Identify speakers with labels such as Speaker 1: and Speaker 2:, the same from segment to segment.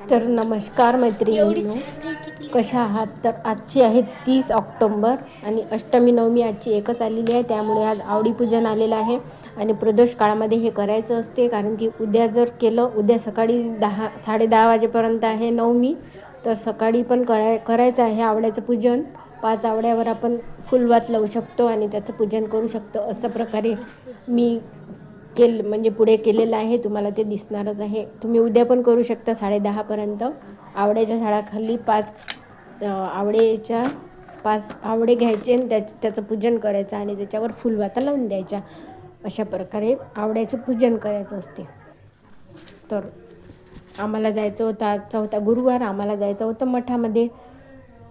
Speaker 1: तर नमस्कार मैत्रिणींनो, कशा आहात? तर आजची आहे 30 ऑक्टोंबर आणि अष्टमी नवमी आजची एकच आलेली आहे. त्यामुळे आज आवडीपूजन आलेलं आहे आणि प्रदोष काळामध्ये हे करायचं असते, कारण की उद्या जर केलं, उद्या सकाळी 10-10:30 वाजेपर्यंत आहे नवमी. तर सकाळी पण करायचं आहे आवड्याचं पूजन. 5 आवड्यावर आपण फुलवात लावू शकतो आणि त्याचं पूजन करू शकतो. अशा प्रकारे मी म्हणजे पुढे केलेलं आहे, तुम्हाला ते दिसणारच आहे. तुम्ही उद्या पण करू शकता 10:30पर्यंत. आवड्याच्या झाडाखाली 5 आवडे घ्यायचे आणि त्याचं पूजन करायचं आणि त्याच्यावर फुलवाता लावून द्यायच्या. अशा प्रकारे आवड्याचं पूजन करायचं असते. तर आम्हाला जायचं होतं, आजचा होता गुरुवार, आम्हाला जायचं होतं मठामध्ये.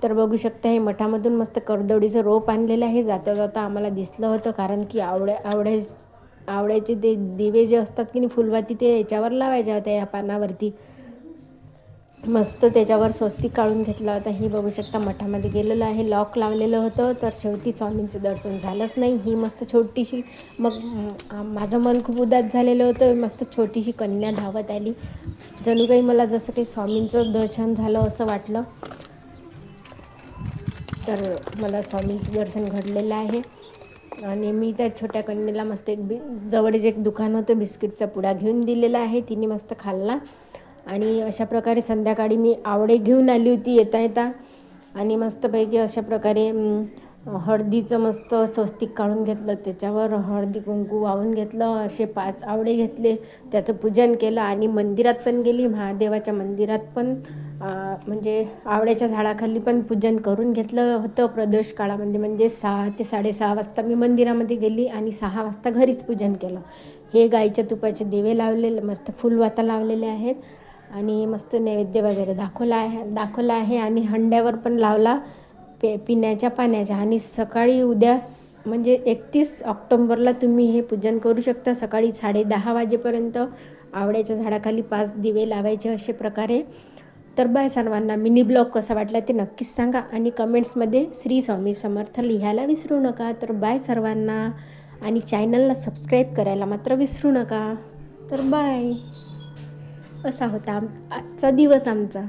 Speaker 1: तर बघू शकता, हे मठामधून मस्त करदोडीचं रोप आणलेलं आहे. जाता जाता आम्हाला दिसलं होतं, कारण की आवड्याचे ते दिवे जे असतात की नाही फुलवाती, ते याच्यावर लावायच्या होत्या, या पानावरती. मस्त त्याच्यावर स्वस्तिक काढून घेतला होता. ही बघू शकता, मठामध्ये गेलेलं आहे, लॉक लावलेलं होतं. तर शेवटी स्वामींचं दर्शन झालंच नाही. ही मस्त छोटीशी, मग माझं मन खूप उदास झालेलं होतं. मस्त छोटीशी कन्या धावत आली, जणू काही मला जसं काही स्वामींचं दर्शन झालं असं वाटलं. तर मला स्वामींचं दर्शन घडलेलं आहे आणि मी त्या छोट्या कन्येला मस्त जवळच एक दुकान होतं, बिस्किटचा पुडा घेऊन दिलेला आहे. तिने मस्त खाल्ला आणि अशा प्रकारे संध्याकाळी मी आवडे घेऊन आली होती येता येता आणि मस्तपैकी अशा प्रकारे हळदीचं मस्त स्वस्तिक काढून घेतलं, त्याच्यावर हळदी कुंकू वाहून घेतलं. असे 5 आवडे घेतले, त्याचं पूजन केलं आणि मंदिरात पण गेली, महादेवाच्या मंदिरात पण म्हणजे आवड्याच्या झाडाखाली पण पूजन करून घेतलं होतं. प्रदोष काळामध्ये म्हणजे 6 ते 6:30 वाजता मी मंदिरामध्ये गेली आणि 6 वाजता घरीच पूजन केलं. हे गाईच्या तुपाचे दिवे लावलेले, मस्त फुलवाता लावलेले आहेत आणि मस्त नैवेद्य वगैरे दाखवला आहे आणि हंड्यावर पण लावला पिण्याच्या पाण्याच्या. आणि सकाळी उद्या म्हणजे 31 ऑक्टोंबरला तुम्ही हे पूजन करू शकता सकाळी 10:30 वाजेपर्यंत. आवड्याच्या झाडाखाली 5 दिवे लावायचे अशा प्रकारे. तर बाय सर्वांना. मिनी ब्लॉग कसा वाटला ते नक्कीच सांगा आणि कमेंट्समध्ये श्री स्वामी समर्थ लिहायला विसरू नका. तर बाय सर्वांना आणि चॅनलला सबस्क्राईब करायला मात्र विसरू नका. तर बाय. असा होता आजचा दिवस आमचा.